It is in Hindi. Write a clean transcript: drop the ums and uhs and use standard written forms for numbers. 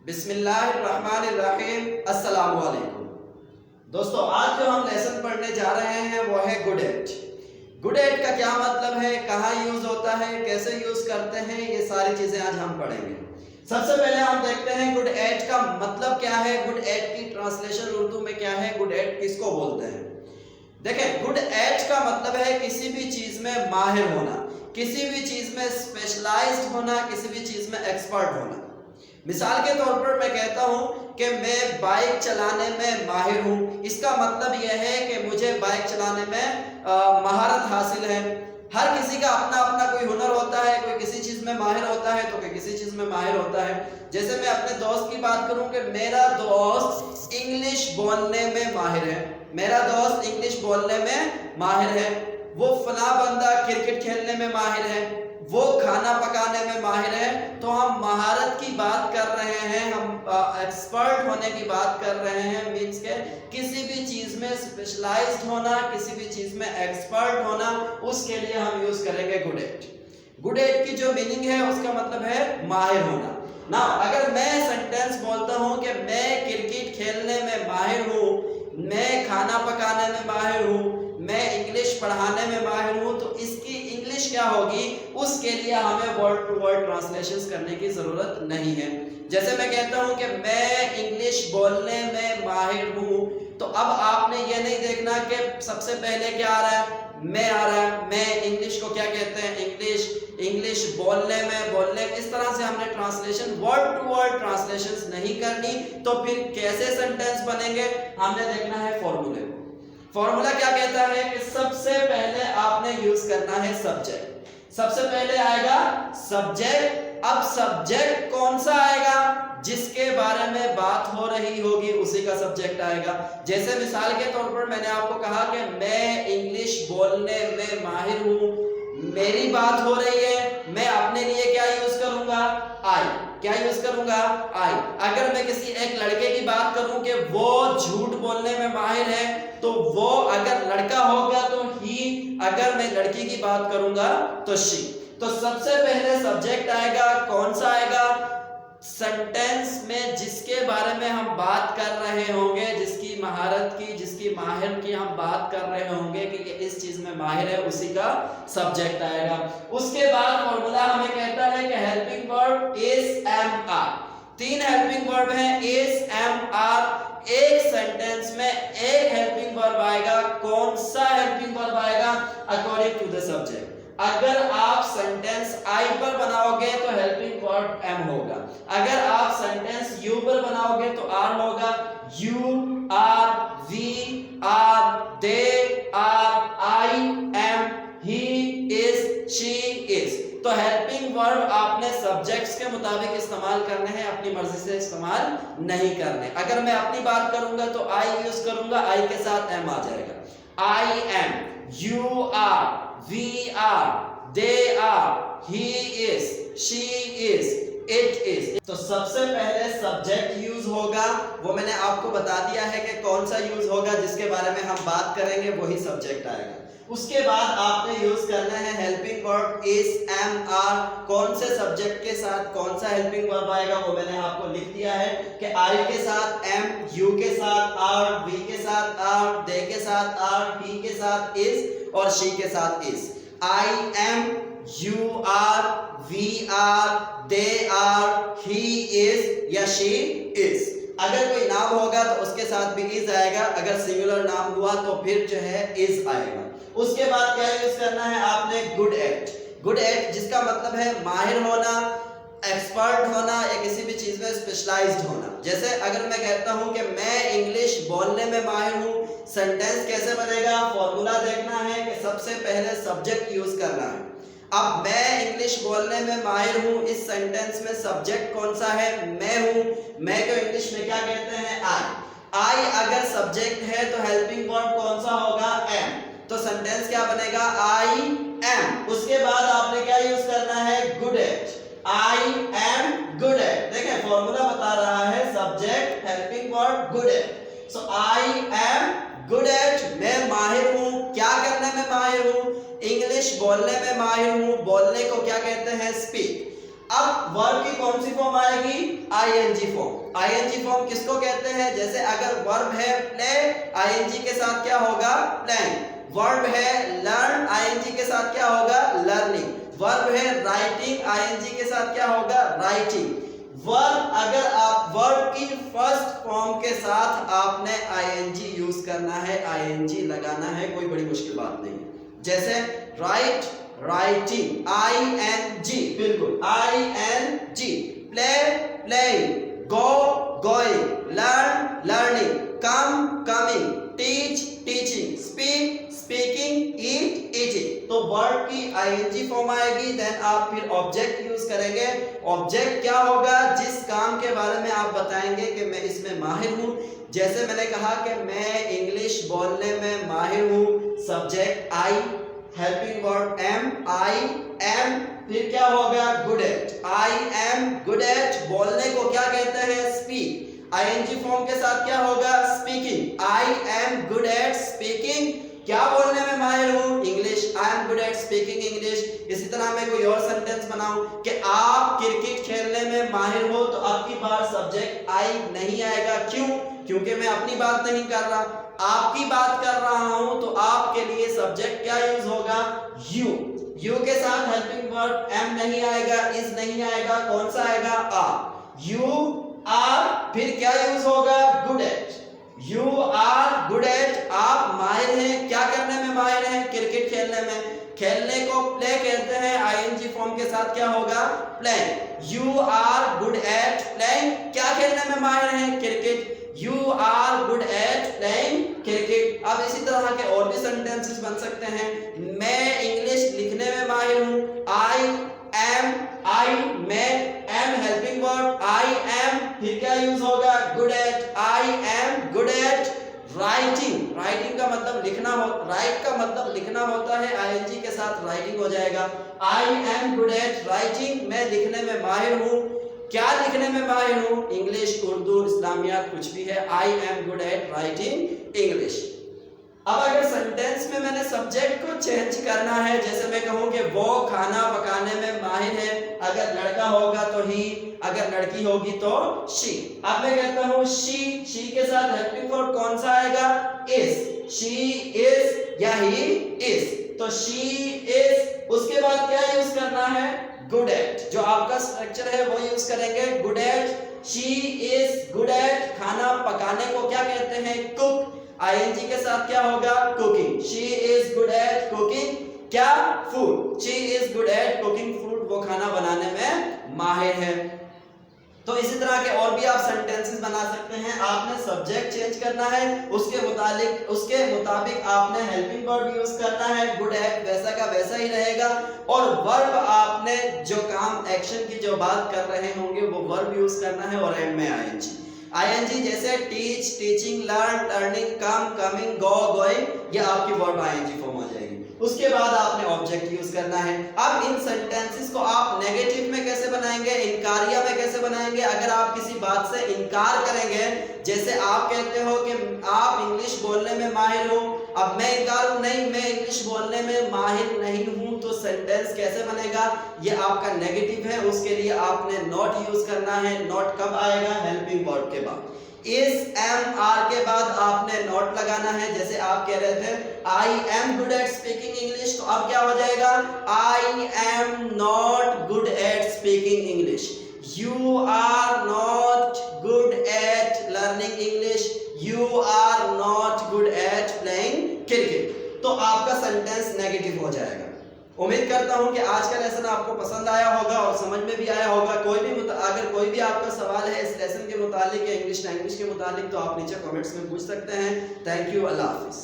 बिस्मिल्लाहिर्रहमानिर्रहीम। अस्सलाम वालेकुम दोस्तों, आज जो हम लेसन पढ़ने जा रहे हैं वो है गुड एट। गुड एट का क्या मतलब है, कहाँ यूज होता है, कैसे यूज करते हैं, ये सारी चीजें आज हम पढ़ेंगे। सबसे पहले हम देखते हैं गुड एट का मतलब क्या है, गुड एट की ट्रांसलेशन उर्दू में क्या है, गुड एट किसको बोलते हैं। देखें, गुड एट का मतलब है किसी भी चीज में माहिर होना, किसी भी चीज में स्पेशलाइज्ड होना, किसी भी चीज में एक्सपर्ट होना। मिसाल के तौर पर मैं कहता हूं कि मैं बाइक चलाने में माहिर हूं, इसका मतलब यह है कि मुझे बाइक चलाने में महारत हासिल है। हर किसी का अपना अपना कोई हुनर होता है, कोई किसी चीज में माहिर होता है तो कोई किसी चीज में माहिर होता है। जैसे मैं अपने दोस्त की बात करूं कि मेरा दोस्त इंग्लिश बोलने में माहिर है, मेरा दोस्त इंग्लिश बोलने में माहिर है। वो फला बंदा क्रिकेट खेलने में माहिर है, वो खाना पकाने में माहिर है। तो हम महारत की बात कर रहे हैं, हम एक्सपर्ट होने की बात कर रहे हैं। मींस के किसी भी चीज में स्पेशलाइज्ड होना, किसी भी चीज में एक्सपर्ट होना, उसके लिए हम यूज करेंगे गुड एट। गुड एट की जो मीनिंग है उसका मतलब है माहिर होना ना। अगर मैं सेंटेंस बोलता हूं कि मैं क्रिकेट खेलने में माहिर हूं, मैं खाना पकाने में माहिर हूं, मैं इंग्लिश पढ़ाने में माहिर हूं, तो इसकी इंग्लिश क्या होगी, उसके लिए हमें वर्ड टू वर्ड ट्रांसलेशन करने की जरूरत नहीं है। जैसे मैं कहता हूं कि मैं इंग्लिश बोलने में माहिर हूं, तो अब आपने ये नहीं देखना कि सबसे पहले क्या आ रहा है, मैं आ रहा है। मैं इंग्लिश को क्या कहते हैं, इंग्लिश बोलने में, इस तरह से हमने translation word to word translation नहीं करनी। तो फिर कैसे सेंटेंस बनेंगे, हमने देखना है फॉर्मूले को। फॉर्मूला क्या कहता है कि सबसे पहले आपने यूज करना है सब्जेक्ट। सबसे पहले आएगा सब्जेक्ट। अब सब्जेक्ट कौन सा आएगा, जिसके बारे में बात हो रही होगी उसी का सब्जेक्ट आएगा। जैसे मिसाल के तौर पर मैंने आपको कहा कि मैं इंग्लिश बोलने में माहिर हूं, मेरी बात हो रही है, मैं अपने लिए क्या यूज करूंगा, आई। क्या यूज करूंगा, आई। अगर मैं किसी एक लड़के की बात करूं कि वो झूठ बोलने में माहिर है, तो वो अगर लड़का होगा तो ही, अगर मैं लड़की की बात करूंगा तो शी। तो सबसे पहले सब्जेक्ट आएगा, कौन सा आएगा, सेंटेंस में जिसके बारे में हम बात कर रहे होंगे, जिसकी महारत की, जिसकी माहिर की हम बात कर रहे होंगे कि ये इस चीज में माहिर है, उसी का सब्जेक्ट आएगा। उसके बाद फॉर्मूला हमें कहता है कि helping verb is, am, are. 3 helping verb हैं, इज, एम, आर। एक सेंटेंस में एक हेल्पिंग वर्ब आएगा। कौन सा हेल्पिंग वर्ब आएगा, अकॉर्डिंग टू द सब्जेक्ट। अगर आप सेंटेंस आई पर बनाओगे तो हेल्पिंग वर्ब एम होगा, अगर आप सेंटेंस यू पर बनाओगे तो आर होगा। You, are, we are, they are, I am, he is, she is. तो हेल्पिंग वर्ब आपने सब्जेक्ट्स के मुताबिक इस्तेमाल करने हैं, अपनी मर्जी से इस्तेमाल नहीं करने। अगर मैं अपनी बात करूंगा तो आई यूज करूंगा, आई के साथ एम आ जाएगा। I am, you are, we are, they are, he is, she is, it is। तो सबसे पहले सब्जेक्ट यूज होगा, वो मैंने आपको बता दिया है कि कौन सा यूज होगा, जिसके बारे में हम बात करेंगे वही सब्जेक्ट आएगा। उसके बाद आपने यूज करना है helping verb is, am, are. कौन से सब्जेक्ट के साथ कौन सा हेल्पिंग वर्ब आएगा वो मैंने आपको लिख दिया है कि आई के साथ एम, यू के साथ आर, वी के साथ आर, दे के साथ आर, ही के साथ इज और शी के साथ is. I am, you are, we are, they are, he is या शी इज। अगर कोई नाम होगा तो उसके साथ भी इज आएगा, अगर सिंगुलर नाम हुआ तो फिर जो है इज आएगा। उसके बाद क्या यूज करना है आपने, गुड एट। गुड एट जिसका मतलब है माहिर होना, एक्सपर्ट होना या किसी भी चीज में स्पेशलाइज्ड होना। जैसे अगर मैं कहता हूं कि मैं इंग्लिश बोलने में माहिर हूं, सेंटेंस कैसे बनेगा, फॉर्मूला देखना है कि सबसे पहले सब्जेक्ट यूज करना है। अब मैं इंग्लिश बोलने में माहिर हूं, इस सेंटेंस में सब्जेक्ट कौन सा है, मैं हूं। मैं को इंग्लिश में क्या कहते हैं, आई। आई अगर सब्जेक्ट है तो हेल्पिंग वर्ब कौन सा होगा, एम। तो सेंटेंस क्या बनेगा, आई एम। उसके बाद आपने क्या यूज करना है, good at. I am good eight. देखें फॉर्मूला बता रहा है subject helping verb good at. So I am good eight, मैं माहिर हूं, क्या करने में माहिर हूं, इंग्लिश बोलने में माहिर हूं। बोलने को क्या कहते हैं, स्पीक। अब वर्ब की कौन सी फॉर्म आएगी? ING form. आईएनजी फॉर्म किसको कहते हैं? जैसे अगर वर्ब है प्ले, आईएनजी के साथ क्या होगा? प्लेइंग। वर्ब है लर्न, आईएनजी के साथ क्या होगा? लर्निंग। वर्ब है राइटिंग, आईएनजी के साथ क्या होगा? राइटिंग। वर्ब अगर आप वर्ब की फर्स्ट फॉर्म के साथ आपने आईएनजी यूज करना है, आईएनजी लगाना है, कोई बड़ी मुश्किल बात नहीं है। जैसे राइट, राइटिंग, आईएनजी, बिल्कुल आईएनजी। Play, playing, go, going, learn, learning, come, coming, teach, teaching, speak, speaking, eat, eating. तो वर्ब की आईएनजी फॉर्म आएगी, देन आप फिर ऑब्जेक्ट यूज करेंगे। ऑब्जेक्ट क्या होगा? जिस काम के बारे में आप बताएंगे कि मैं इसमें माहिर हूं। जैसे मैंने कहा कि मैं इंग्लिश बोलने में माहिर हूं, subject I, helping verb am, I am, फिर क्या होगा? Good at. I am good at बोलने को क्या कहते हैं? स्पीक। आईएनजी फॉर्म के साथ क्या होगा? Speaking. I am good at speaking, क्या बोलने में माहिर हूं? English. I am good at speaking English. इसी तरह मैं कोई और सेंटेंस बनाऊं कि आप क्रिकेट खेलने में माहिर हो, तो आपकी बार सब्जेक्ट आई नहीं आएगा। क्यों? क्योंकि मैं अपनी बात नहीं कर रहा, आपकी बात कर रहा हूं, तो आपके लिए सब्जेक्ट क्या यूज होगा? यू। यू के साथ हेल्पिंग वर्ब एम नहीं आएगा, इज नहीं आएगा, कौन सा आएगा? आर। यू आर, फिर क्या यूज होगा? Good at. You are good at, आप माहिर हैं, क्या करने में माहिर हैं? क्रिकेट खेलने में। खेलने को प्ले कहते हैं, आईएनजी फॉर्म के साथ क्या होगा? Playing. You are good at playing, क्या खेलने में माहिर हैं? Cricket. You are good at playing cricket. अब इसी तरह के और भी सेंटेंसेस बन सकते हैं। मैं इंग्लिश लिखने में माहिर हूं, आई एम, आई, मैं, am helping verb, I am, फिर क्या यूज होगा? Good at. I am good at writing. Writing का मतलब लिखना हो, राइट का मतलब लिखना होता है, आईएनजी के साथ राइटिंग हो जाएगा। I am good at writing, मैं लिखने में माहिर हूं, क्या लिखने में माहिर हूं? इंग्लिश, उर्दू, इस्लामियात, कुछ भी है। आई am good at writing English. अब अगर सेंटेंस में मैंने सब्जेक्ट को चेंज करना है, जैसे मैं कहूं कि वो खाना पकाने में माहिर है, अगर लड़का होगा तो ही, अगर लड़की होगी तो शी। अब मैं कहता हूं शी के साथ हेल्पिंग वर्ब कौन सा आएगा? इज। शी इज या ही इज, तो शी इज। उसके बाद क्या यूज करना है? Good at. जो आपका स्ट्रक्चर है वो यूज करेंगे, good at. She is good eight खाना पकाने को क्या कहते हैं? कुक। आईएनजी के साथ क्या होगा? Cooking. She is good at cooking क्या? Food. She is good at cooking food, वो खाना बनाने में माहिर है। तो इसी तरह के और भी आप सेंटेंसेस बना सकते हैं। आपने सब्जेक्ट चेंज करना है, उसके मुताबिक आपने हेल्पिंग वर्ब यूज करना है। गुड एट वैसा का वैसा ही रहेगा, और वर्ब आपने जो काम एक्शन की जो बात कर रहे होंगे वो वर्ब यूज करना है, और एंड में आईएनजी। आईएनजी जैसे teach, teaching, learn, learning, come, coming, गो, गोइंग, ये आपकी वर्ब आईएनजी फॉर्म हो जाएगी। उसके बाद आपने ऑब्जेक्ट यूज करना है। अब इन सेंटेंसेस को आप नेगेटिव में कैसे बनाएंगे, इनकारिया में कैसे बनाएंगे? अगर आप किसी बात से इनकार करेंगे, जैसे आप कहते हो कि आप इंग्लिश बोलने में माहिर हो, अब मैं इनकार हूं, नहीं मैं इंग्लिश बोलने में माहिर नहीं हूं, तो सेंटेंस कैसे बनेगा? ये आपका नेगेटिव है, उसके लिए आपने नॉट यूज करना है। नॉट कब आएगा? हेल्पिंग वर्ब के बाद। इज, एम, आर के बाद आपने नॉट लगाना है। जैसे आप कह रहे थे I am good at speaking English, तो अब क्या हो जाएगा? I am not good at speaking English. You are not good at learning English. You are not good at playing cricket. तो आपका सेंटेंस नेगेटिव हो जाएगा। उम्मीद करता हूं कि आज का लेसन आपको पसंद आया होगा और समझ में भी आया होगा। अगर कोई भी आपका सवाल है इस लेसन के मुतालिक या इंग्लिश लैंग्वेज के मुतालिक, तो आप नीचे कमेंट्स में पूछ सकते हैं। Thank you, Allah Hafiz.